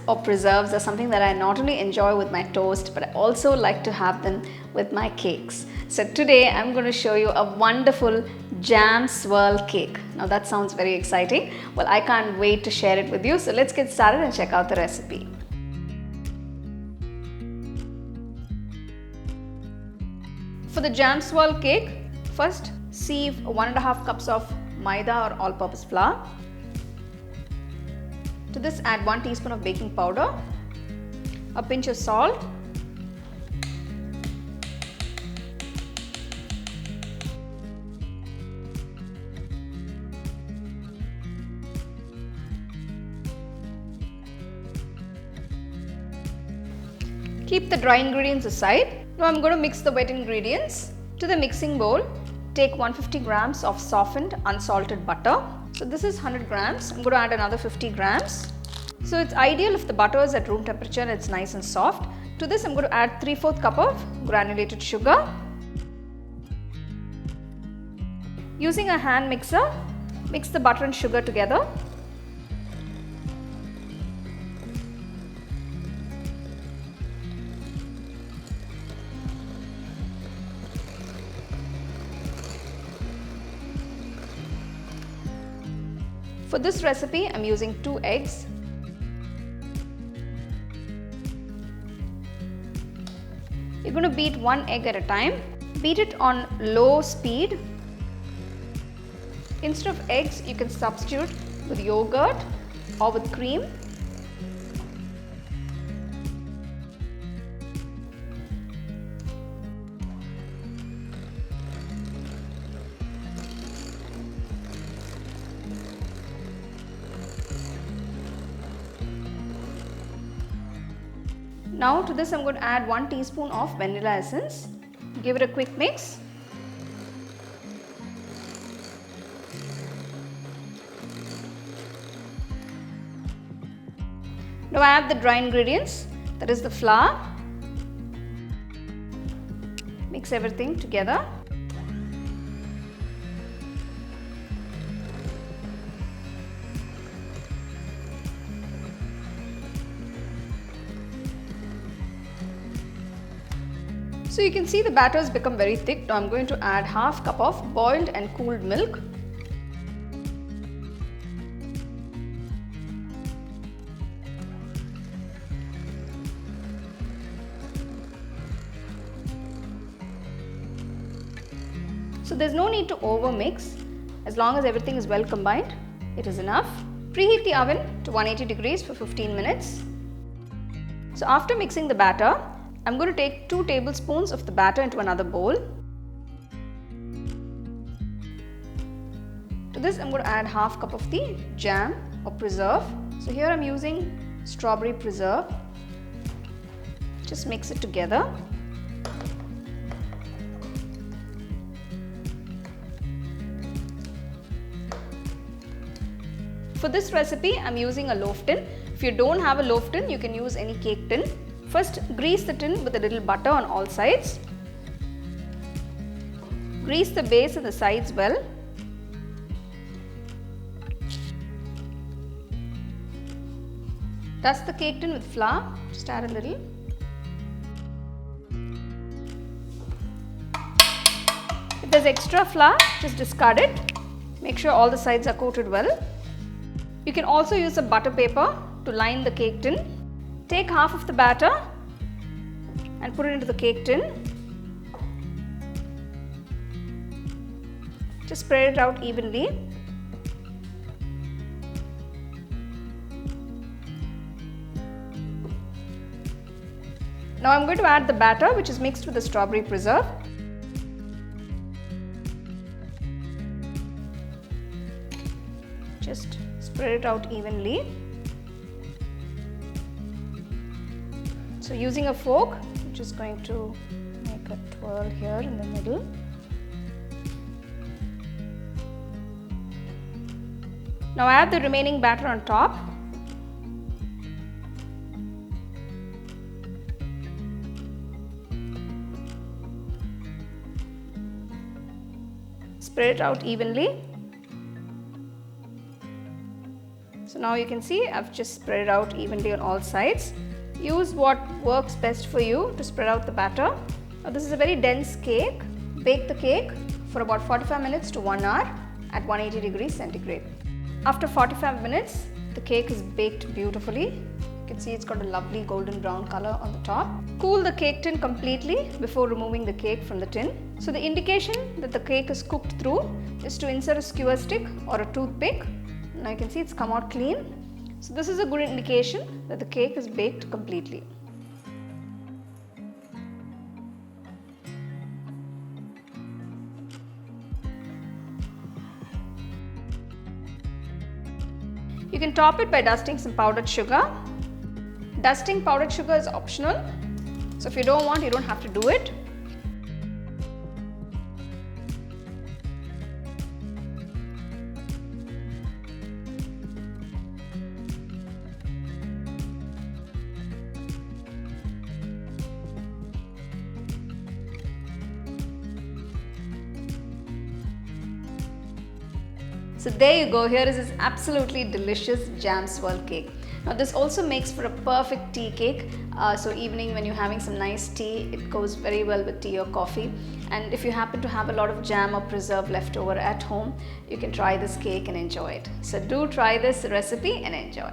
or preserves are something that I not only enjoy with my toast, but I also like to have them with my cakes. So today I'm going to show you a wonderful jam swirl cake. Now that sounds very exciting. Well, I can't wait to share it with you. So let's get started and check out the recipe. For the jam swirl cake, first sieve 1.5 cups of maida or all-purpose flour. To this add 1 teaspoon of baking powder, a pinch of salt, keep the dry ingredients aside. Now I'm going to mix the wet ingredients. To the mixing bowl, take 150 grams of softened unsalted butter. So this is 100 grams. I'm going to add another 50 grams. So it's ideal if the butter is at room temperature and it's nice and soft. To this I'm going to add 3/4 cup of granulated sugar. Using a hand mixer, mix the butter and sugar together. For this recipe, I'm using 2 eggs. You're going to beat 1 egg at a time. Beat it on low speed. Instead of eggs, you can substitute with yogurt or with cream. Now to this I'm going to add 1 teaspoon of vanilla essence. Give it a quick mix. Now add the dry ingredients, that is the flour. Mix everything together. So you can see the batter has become very thick. Now I'm going to add 1/2 cup of boiled and cooled milk. So there's no need to over mix. As long as everything is well combined, it is enough. Preheat the oven to 180 degrees for 15 minutes. So after mixing the batter, I'm going to take 2 tablespoons of the batter into another bowl. To this I'm going to add 1/2 cup of the jam or preserve. So here I'm using strawberry preserve. Just mix it together. For this recipe I'm using a loaf tin. If you don't have a loaf tin, you can use any cake tin. First, grease the tin with a little butter on all sides. Grease the base and the sides well. Dust the cake tin with flour. Just add a little. If there's extra flour, just discard it. Make sure all the sides are coated well. You can also use a butter paper to line the cake tin. Take 1/2 of the batter and put it into the cake tin. Just spread it out evenly. Now I'm going to add the batter which is mixed with the strawberry preserve. Just spread it out evenly. So using a fork, I'm just going to make a twirl here in the middle. Now add the remaining batter on top. Spread it out evenly. So now you can see I've just spread it out evenly on all sides. Use what works best for you to spread out the batter. Now this is a very dense cake. Bake the cake for about 45 minutes to 1 hour at 180 degrees centigrade. After 45 minutes, the cake is baked beautifully. You can see it's got a lovely golden brown color on the top. Cool the cake tin completely before removing the cake from the tin. So the indication that the cake is cooked through is to insert a skewer stick or a toothpick. Now you can see it's come out clean. So this is a good indication that the cake is baked completely. You can top it by dusting some powdered sugar. Dusting powdered sugar is optional, so if you don't want, you don't have to do it. So there you go, here is this absolutely delicious jam swirl cake. Now this also makes for a perfect tea cake, so evening when you're having some nice tea, it goes very well with tea or coffee. And if you happen to have a lot of jam or preserve left over at home, you can try this cake and enjoy it. So do try this recipe and enjoy.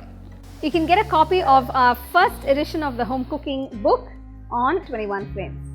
You can get a copy of our first edition of the home cooking book on 21 frames.